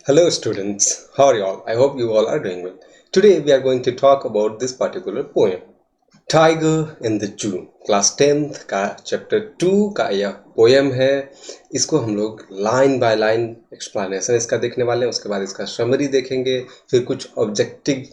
Hello students, how are you all? I hope you all are doing well. Today we are going to talk about this particular poem. Tiger in the Zoo. Class 10th का chapter 2 का यह poem है। इसको हम लोग line by line explanation इसका देखने वाले हैं, उसके बाद इसका समरी देखेंगे, फिर कुछ ऑब्जेक्टिव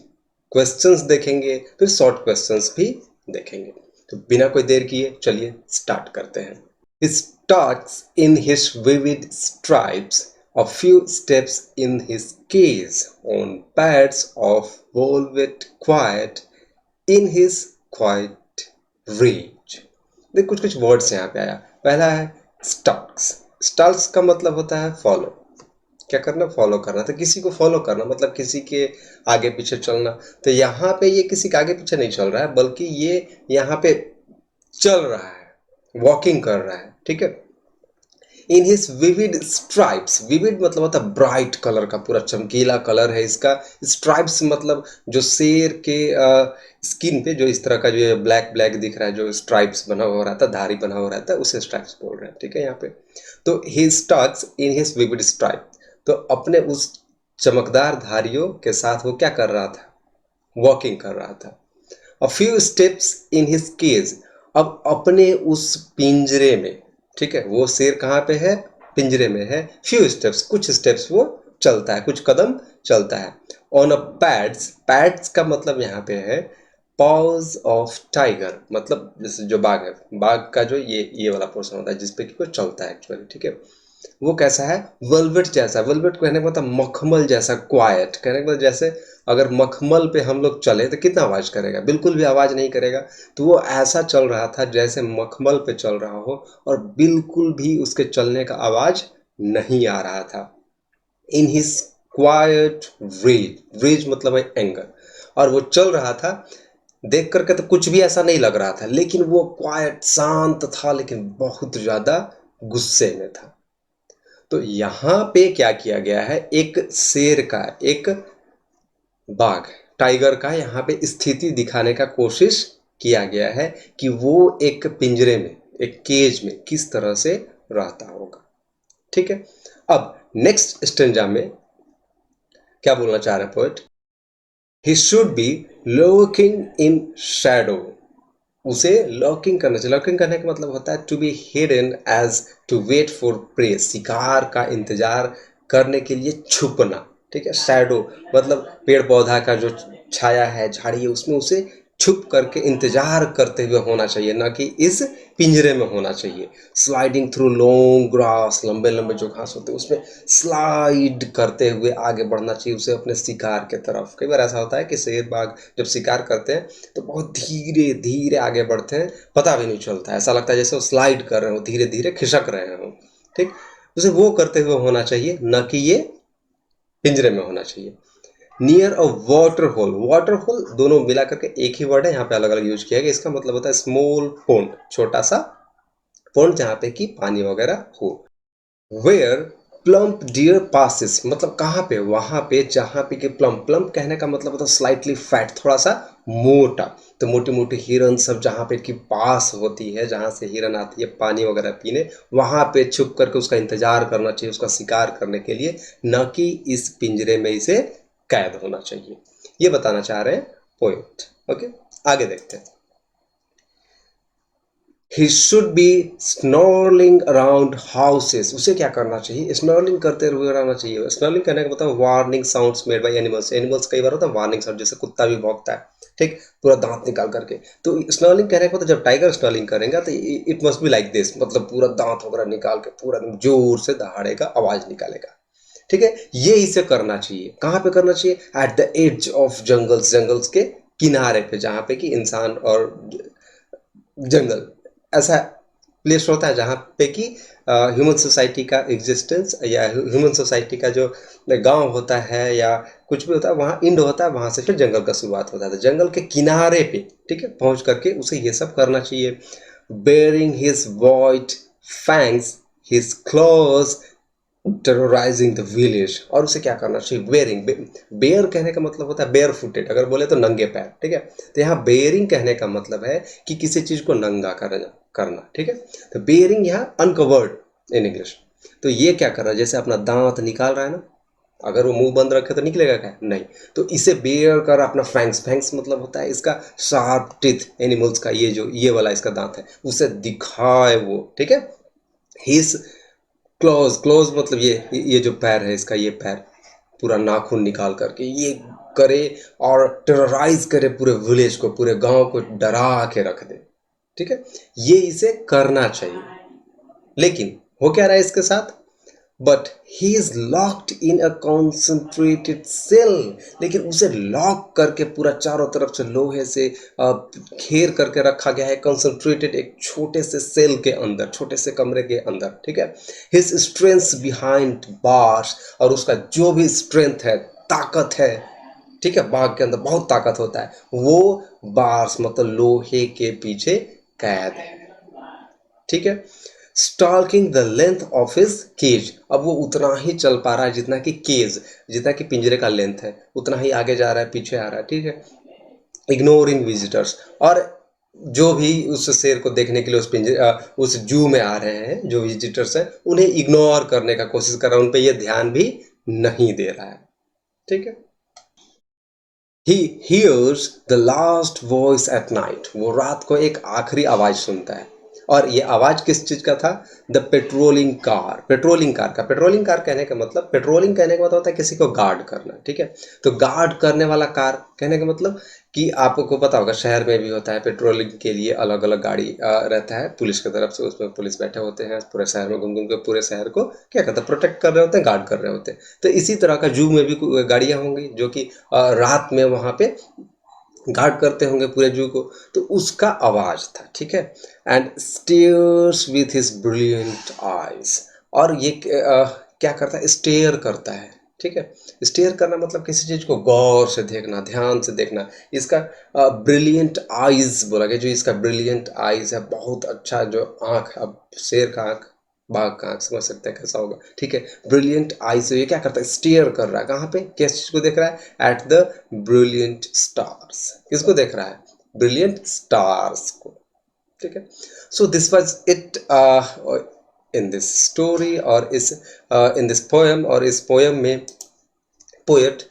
क्वेश्चंस देखेंगे, फिर शॉर्ट क्वेश्चंस भी देखेंगे। तो बिना कोई देर किए चलिए स्टार्ट करते हैं। He starts in his vivid stripes, a few steps in his case, on pads of velvet quiet, in his quiet rage. देख कुछ कुछ वर्ड्स यहाँ पे आया। पहला है स्टॉक्स। स्टॉक्स का मतलब होता है फॉलो। क्या करना? फॉलो करना। तो किसी को फॉलो करना मतलब किसी के आगे पीछे चलना। तो यहाँ पे ये किसी के आगे पीछे नहीं चल रहा है, बल्कि ये यहाँ पे चल रहा है, वॉकिंग कर रहा है। ठीक है। In his vivid stripes, vivid मतलब होता है ब्राइट कलर का, पूरा चमकीला कलर है इसका। स्ट्राइप्स मतलब जो शेर के स्किन पे जो इस तरह का जो ब्लैक ब्लैक दिख रहा है, जो स्ट्राइप्स बना हुआ रहता है, धारी बना हुआ रहता है, उसे स्ट्राइप्स बोल रहे हैं। ठीक है। यहाँ पे तो he starts in his vivid stripe, तो अपने उस चमकदार धारियों के साथ वो क्या कर रहा था? वॉकिंग कर रहा था। A few steps in his cage, अब अपने उस पिंजरे में। ठीक है। वो शेर कहाँ पे है? पिंजरे में है। फ्यू स्टेप्स, कुछ स्टेप्स वो चलता है, कुछ कदम चलता है। ऑन अ पैड्स, पैड्स का मतलब यहाँ पे है पॉज ऑफ टाइगर, मतलब जैसे जो बाघ है, बाघ का जो ये वाला पोर्शन होता है जिसपे कि वो चलता है एक्चुअली। ठीक है। वो कैसा है? वेलवेट जैसा। वेलवेट कहने का मतलब मखमल जैसा, क्वाइट कहने का मतलब जैसे अगर मखमल पे हम लोग चले तो कितना आवाज करेगा? बिल्कुल भी आवाज नहीं करेगा। तो वो ऐसा चल रहा था जैसे मखमल पे चल रहा हो, और बिल्कुल भी उसके चलने का आवाज नहीं आ रहा था। In his quiet rage, rage मतलब है एंगर, और वो चल रहा था। देख करके तो कुछ भी ऐसा नहीं लग रहा था, लेकिन वो क्वाइट शांत था, लेकिन बहुत ज्यादा गुस्से में था। तो यहाँ पे क्या किया गया है? एक शेर का, एक बाघ, टाइगर का यहाँ पे स्थिति दिखाने का कोशिश किया गया है कि वो एक पिंजरे में, एक केज में किस तरह से रहता होगा। ठीक है। अब नेक्स्ट स्टेंजा में क्या बोलना चाह रहे हैं poet? He should be lurking in shadow, उसे लॉकिंग करना चाहिए। लॉकिंग करने का मतलब होता है to be hidden as to wait for prey, शिकार का इंतजार करने के लिए छुपना। ठीक है। शैडो मतलब पेड़ पौधा का जो छाया है, झाड़ी है, उसमें उसे छुप करके इंतजार करते हुए होना चाहिए, ना कि इस पिंजरे में होना चाहिए। स्लाइडिंग थ्रू लॉन्ग ग्रास, लंबे लंबे जो घास होते हैं उसमें स्लाइड करते हुए आगे बढ़ना चाहिए उसे अपने शिकार के तरफ। कई बार ऐसा होता है कि शेर बाघ जब शिकार करते हैं तो बहुत धीरे धीरे आगे बढ़ते हैं, पता भी नहीं चलता है, ऐसा लगता है जैसे वो स्लाइड कर रहे हो, धीरे धीरे खिसक रहे हो। ठीक। उसे वो करते हुए होना चाहिए, न कि ये पिंजरे में होना चाहिए। Near a water hole, water hole दोनों मिला करके एक ही वर्ड है, यहाँ पे अलग अलग यूज किया गया। इसका मतलब होता है स्मॉल पोंड, छोटा सा पोंड जहाँ पे कि पानी वगैरह हो। वेयर प्लम्प डियर पासिस, मतलब कहाँ पे? वहां पे जहाँ पे कि प्लम्प, प्लम्प कहने का मतलब होता है स्लाइटली फैट, थोड़ा सा मोटा। तो मोटी मोटी हिरन सब जहाँ पे कि पास होती है, जहाँ से हिरन आती है पानी वगैरह पीने, वहां पे छुप करके उसका इंतजार करना चाहिए, उसका शिकार करने के लिए, न कि इस पिंजरे में इसे कैद होना चाहिए। ये बताना चाह रहे हैं पोएट। ओके, आगे देखते हैं। He should be snarling around houses, उसे क्या करना चाहिए? स्नॉर्लिंग करते हुए रहना चाहिए। स्नॉर्लिंग करने का मतलब warning sounds made by animals, animals कई बार होता है वार्निंग साउंड, जैसे कुत्ता भी भौंकता है। ठीक, पूरा दांत निकाल करके। तो स्नॉर्लिंग कहने का मतलब जब टाइगर स्नॉर्लिंग करेगा तो it must be like this, मतलब पूरा दांत वगैरह निकाल के पूरा जोर से दहाड़ेगा, आवाज निकालेगा। ठीक है। ये इसे करना चाहिए। कहाँ पे करना चाहिए? At the edge of jungles, jungles के किनारे पे, जहाँ पे कि इंसान और जंगल ऐसा प्लेस होता है जहाँ पे कि ह्यूमन सोसाइटी का एग्जिस्टेंस, या ह्यूमन सोसाइटी का जो गांव होता है या कुछ भी होता है, वहाँ इंड होता है, वहाँ से फिर जंगल का शुरुआत होता है। तो जंगल के किनारे पे, ठीक है, पहुँच करके उसे ये सब करना चाहिए। Bearing his white fangs, his clause terrorising the village, और उसे क्या करना चाहिए? बेयरिंग, बेयर कहने का मतलब होता है बेयर फुटेड, अगर बोले तो नंगे पैर। ठीक है। तो यहाँ बेयरिंग कहने का मतलब है कि किसी चीज को नंगा करना। ठीक है। तो बेयरिंग यहाँ अनकवर्ड इन इंग्लिश। तो ये क्या कर रहा है? जैसे अपना दांत निकाल रहा है ना, अगर वो मुंह बंद रखे तो निकलेगा क्या? नहीं। तो इसे बेयर कर अपना फैंक्स, फैंक्स मतलब होता है इसका शार्प टीथ, एनिमल्स का ये जो ये वाला इसका दांत है उसे दिखाए वो, ठीक है। हिज क्लोज, क्लोज मतलब ये जो पैर है इसका, ये पैर पूरा नाखून निकाल करके ये करे और टेरराइज करे पूरे विलेज को, पूरे गांव को डरा के रख दे, ठीक है। ये इसे करना चाहिए, लेकिन हो क्या रहा है इसके साथ? But he is locked in a concentrated cell. लेकिन उसे लॉक करके पूरा चारों तरफ से लोहे से घेर करके रखा गया है, कंसंट्रेटेड एक छोटे से सेल के अंदर, छोटे से कमरे के अंदर, ठीक है। हिज स्ट्रेंथ बिहाइंड बार्स, और उसका जो भी स्ट्रेंथ है, ताकत है, ठीक है, बाघ के अंदर बहुत ताकत होता है, वो बार्स मतलब लोहे के पीछे कैद है, ठीक है। Stalking the length of his cage, अब वो उतना ही चल पा रहा है जितना कि केज, जितना कि पिंजरे का लेंथ है उतना ही आगे जा रहा है, पीछे आ रहा है, ठीक है। इग्नोरिंग विजिटर्स, और जो भी उस शेर को देखने के लिए उस पिंजरे उस जू में आ रहे हैं, जो विजिटर्स हैं उन्हें इग्नोर करने का कोशिश कर रहा है, उन पे ये ध्यान भी नहीं दे रहा है, ठीक है। He hears the last voice at night, वो रात को एक आखिरी आवाज सुनता है, और ये आवाज किस चीज का था? The patrolling car, patrolling car का, पेट्रोलिंग कार कहने का मतलब, पेट्रोलिंग कहने का मतलब होता है किसी को गार्ड करना, ठीक है। तो गार्ड करने वाला कार कहने का मतलब कि आपको पता होगा शहर में भी होता है पेट्रोलिंग के लिए अलग अलग गाड़ी रहता है पुलिस की तरफ से, उसमें पुलिस बैठे होते हैं पूरे शहर में घूम घूम के पूरे शहर को क्या करते हैं, प्रोटेक्ट कर रहे होते हैं, गार्ड कर रहे होते हैं। तो इसी तरह का जू में भी गाड़ियां होंगी जो कि रात में वहां पे गार्ड करते होंगे पूरे जू को, तो उसका आवाज था, ठीक है। And stairs with his brilliant eyes, और ये क्या करता है? स्टेयर करता है, ठीक है। स्टेयर करना मतलब किसी चीज को गौर से देखना, ध्यान से देखना। इसका ब्रिलियंट आईज बोला गया, जो इसका ब्रिलियंट आईज है, बहुत अच्छा जो आंख, अब शेर का आंख, बाघ का आंख समझ सकते हैं कैसा होगा, ठीक है। ब्रिलियंट आई से ये क्या करता है? स्टेयर कर रहा है, कहाँ पे, किस चीज को देख रहा है? एट द ब्रिलियंट स्टार्स, किसको देख रहा है? ब्रिलियंट स्टार्स को, ठीक है। So this was it in this story, और इस इन दिस पोएम, और इस पोएम में पोएट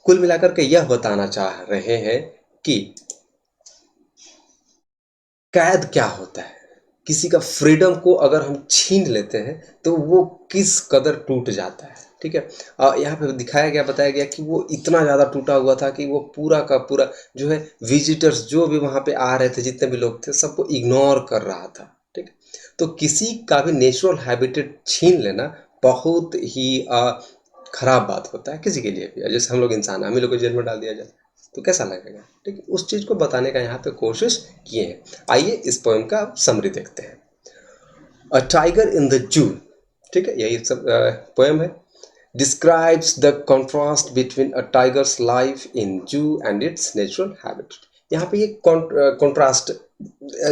कुल मिलाकर के यह बताना चाह रहे हैं कि कैद क्या होता है, किसी का फ्रीडम को अगर हम छीन लेते हैं तो वो किस कदर टूट जाता है, ठीक है। यहाँ पे दिखाया गया, बताया गया कि वो इतना ज़्यादा टूटा हुआ था कि वो पूरा का पूरा जो है विजिटर्स जो भी वहाँ पे आ रहे थे, जितने भी लोग थे, सबको इग्नोर कर रहा था, ठीक है। तो किसी का भी नेचुरल हैबिटेट छीन लेना बहुत ही खराब बात होता है किसी के लिए भी। जैसे हम लोग इंसान, हम ही लोग को जेल में डाल दिया जाए तो कैसा लगेगा, ठीक है। उस चीज को बताने का यहाँ पे कोशिश किए हैं। आइए इस पोएम का समरी देखते हैं। अ टाइगर इन द जू, ठीक है, यही सब पोएम है। Describes the contrast between a tigers life in जू एंड इट्स नेचुरल हैबिट। यहाँ पे ये कॉन्ट्रास्ट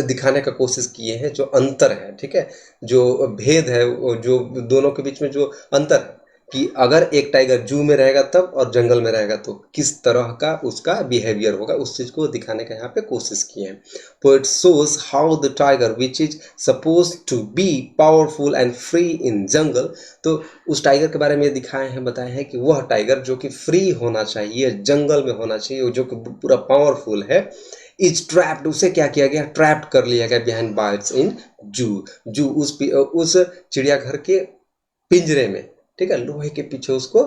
दिखाने का कोशिश किए हैं, जो अंतर है, ठीक है, जो भेद है, जो दोनों के बीच में जो अंतर है, कि अगर एक टाइगर जू में रहेगा तब और जंगल में रहेगा तो किस तरह का उसका बिहेवियर होगा, उस चीज को दिखाने का यहाँ पे कोशिश किए हैं। Poet shows how the tiger which is supposed to be powerful and free in jungle, तो उस टाइगर के बारे में दिखाए हैं, बताए हैं कि वह टाइगर जो कि फ्री होना चाहिए, जंगल में होना चाहिए, जो कि पूरा पावरफुल है, इज ट्रैप्ड, उसे क्या किया गया? ट्रैप्ड कर लिया गया बिहाइंड बार्स इन जू, जू उस चिड़ियाघर के पिंजरे में, ठीक है, लोहे के पीछे उसको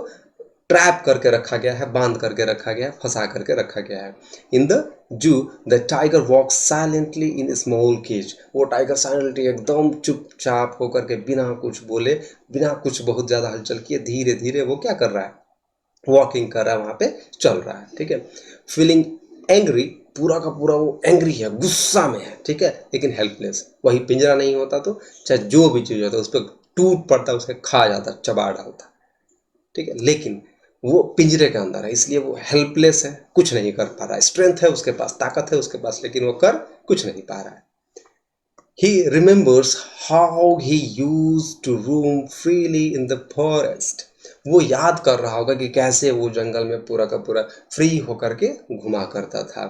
ट्रैप करके रखा गया है, बांध करके रखा गया है, फंसा करके रखा गया है। In the zoo the tiger walks silently in small cage, वो टाइगर साइलेंटली एकदम चुपचाप होकर के बिना कुछ बोले, बिना कुछ बहुत ज्यादा हलचल किए, धीरे धीरे वो क्या कर रहा है? वॉकिंग कर रहा है, वहां पे चल रहा है, ठीक है। फीलिंग एंग्री, पूरा का पूरा वो एंग्री है, गुस्सा में है, ठीक है, लेकिन हेल्पलेस। वही पिंजरा नहीं होता तो चाहे जो भी चीज होता उस पर टूट पड़ता, उसे खा जाता, चबा डालता, ठीक है। लेकिन वो पिंजरे के अंदर है, इसलिए वो हेल्पलेस है, कुछ नहीं कर पा रहा है। स्ट्रेंथ है उसके पास, ताकत है उसके पास, लेकिन वो कर कुछ नहीं पा रहा है। He remembers how he used to roam freely in the forest. वो याद कर रहा होगा कि कैसे वो जंगल में पूरा का पूरा फ्री होकर के घुमा करता था,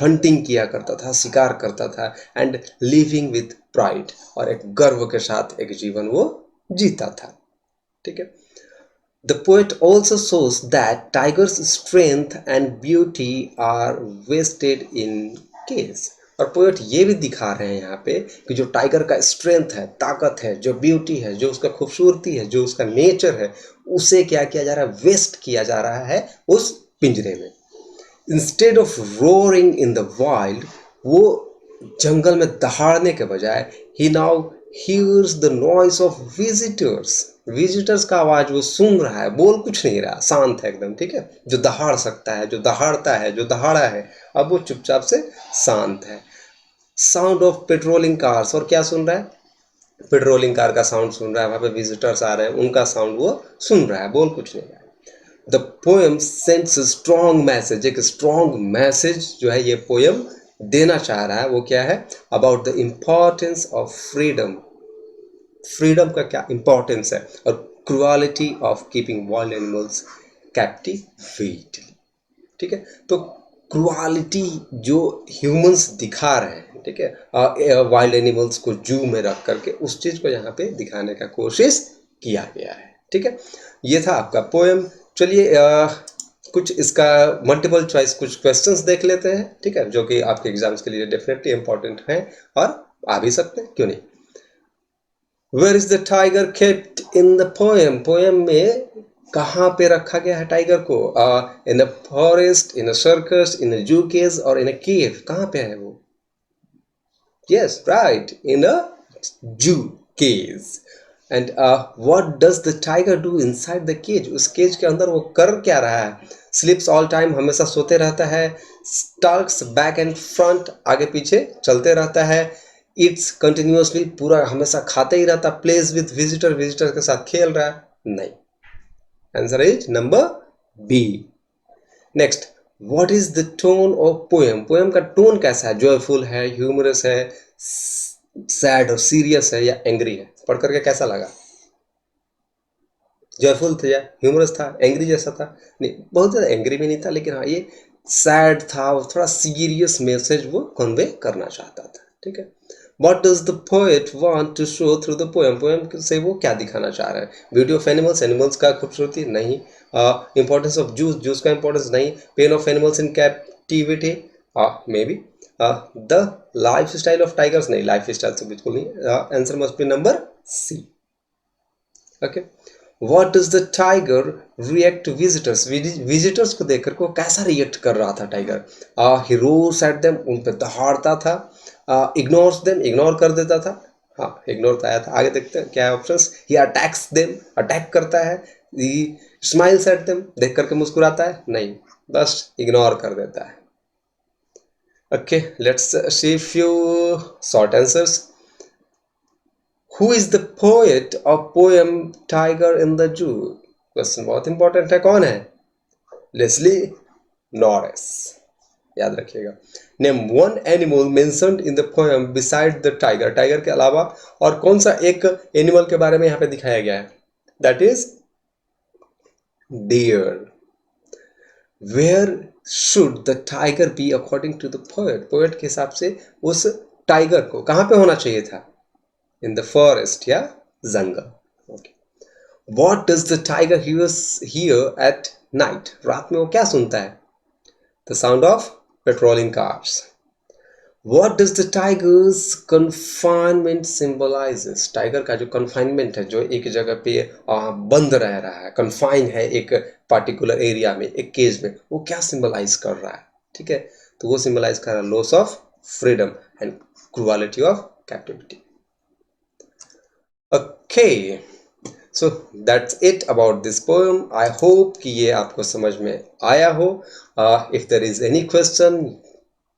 हंटिंग किया करता था, शिकार करता था, एंड लिविंग विथ प्राइड, और एक गर्व के साथ एक जीवन वो जीता था, ठीक है। The poet also shows that tiger's strength and beauty are wasted in cage. और पोएट ये भी दिखा रहे हैं यहाँ पे कि जो टाइगर का स्ट्रेंथ है, ताकत है, जो ब्यूटी है, जो उसका खूबसूरती है, जो उसका नेचर है, उसे क्या किया जा रहा है, वेस्ट किया जा रहा है उस पिंजरे में. Instead of roaring in the wild, वो जंगल में दहाड़ने के बजाय he now hears the noise of visitors. Visitors का आवाज वो सुन रहा है, बोल कुछ नहीं रहा, शांत है एकदम. ठीक है, जो दहाड़ सकता है, जो दहाड़ता है, जो दहाड़ा है, अब वो चुपचाप से शांत है. साउंड ऑफ पेट्रोलिंग कार्स, और क्या सुन रहा है, पेट्रोलिंग कार का साउंड सुन रहा है. वहां पे विजिटर्स आ रहे हैं, उनका साउंड वो सुन रहा है, बोल कुछ नहीं रहा है. The poem sends strong message, एक स्ट्रॉन्ग मैसेज जो है ये पोएम देना चाह रहा है. वो क्या है, about the importance of freedom. Freedom का क्या इंपॉर्टेंस है, और cruelty of keeping wild animals captivate. ठीक है, तो क्रुअलिटी जो ह्यूमंस दिखा रहे हैं, ठीक है, वाइल्ड एनिमल्स को जू में रख करके, उस चीज को यहाँ पे दिखाने का कोशिश किया गया है. ठीक है, ये था आपका पोएम. चलिए कुछ इसका मल्टीपल चॉइस कुछ क्वेश्चंस देख लेते हैं. ठीक है, जो कि आपके एग्जाम्स के लिए डेफिनेटली इंपॉर्टेंट हैं और आ भी सकते हैं, क्यों नहीं. Where is the tiger kept in the poem. Poem में कहाँ पे रखा गया है टाइगर को, इन a forest, in a circus, in a zoo cage और इन अ केव. कहाँ पे है वो, yes right, in a zoo cage. And what does the tiger do inside the cage. उस केज के अंदर वो कर क्या रहा है, स्लिप्स ऑल टाइम, हमेशा सोते रहता है. स्टार्क्स बैक एंड फ्रंट, आगे पीछे चलते रहता है. इट्स कंटिन्यूअसली, पूरा हमेशा खाते ही रहता. प्लेज विद विजिटर, विजिटर के साथ खेल रहा है, नहीं. Answer is number B. Next, what is the tone of poem. Poem का टोन कैसा है, जॉयफुल है, ह्यूमरस है, सैड और सीरियस है, या एंग्री है. पढ़ करके कैसा लगा, जॉयफुल था या ह्यूमरस था, एंग्री जैसा था, नहीं बहुत ज़्यादा एंग्री भी नहीं था, लेकिन हाँ ये सैड था, और थोड़ा सीरियस मैसेज वो कन्वे करना चाहता था. ठीक है, What does the poet want to show through the poem. Poem से वो क्या दिखाना चाह रहा है, ब्यूटी ऑफ एनिमल्स, एनिमल्स का खूबसूरती नहीं, इंपॉर्टेंस ऑफ जूस, जूस का इंपॉर्टेंस नहीं, pain of animals in captivity maybe, the life style of tigers, नहीं लाइफ स्टाइल तो बिल्कुल नहीं. Answer must be number C. Okay, what does the tiger react to visitors. Visitors को देखकर को कैसा रिएक्ट कर रहा था tiger. He roars at them, उन पे दहाड़ता था. इग्नोर्स देम, इग्नोर कर देता था. हाँ, इग्नोर तो आया था, आगे देखते हैं क्या है ऑप्शंस. ही अटैक्स देम, अटैक करता है. ही स्माइल्स एट देम, देख करके मुस्कुराता है, नहीं, बस इग्नोर कर देता है. Okay, let's see few short answers. Who is the poet of poem Tiger in the Zoo? Question बहुत इंपॉर्टेंट है, कौन है, लेस्ली नॉरिस, याद रखिएगा. Name one animal mentioned in the poem beside the tiger. Tiger के अलावा और कौन सा एक एनिमल के बारे में यहाँ पे दिखाया गया है, that is deer. Where should the tiger be according to the poet. Poet के हिसाब से उस टाइगर को कहाँ पे होना चाहिए था, in the forest, या जंगल. okay. What does the tiger hear at night. रात में वो क्या सुनता है, the sound of patrolling cars. What does the tiger's confinement symbolizes. Tiger का जो confinement है, जो एक जगह पे बंद रह रहा है, confine है एक particular एरिया में, एक केज में, वो क्या symbolize कर रहा है. ठीक है, तो वो symbolize कर रहा है loss of freedom and cruelty of captivity. Okay, so that's it about this poem. I hope कि ये आपको समझ में आया हो. If there is any question,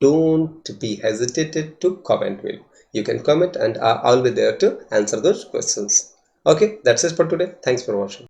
don't be hesitated to comment me. You can comment and I'll be there to answer those questions. Okay, that's it for today. Thanks for watching.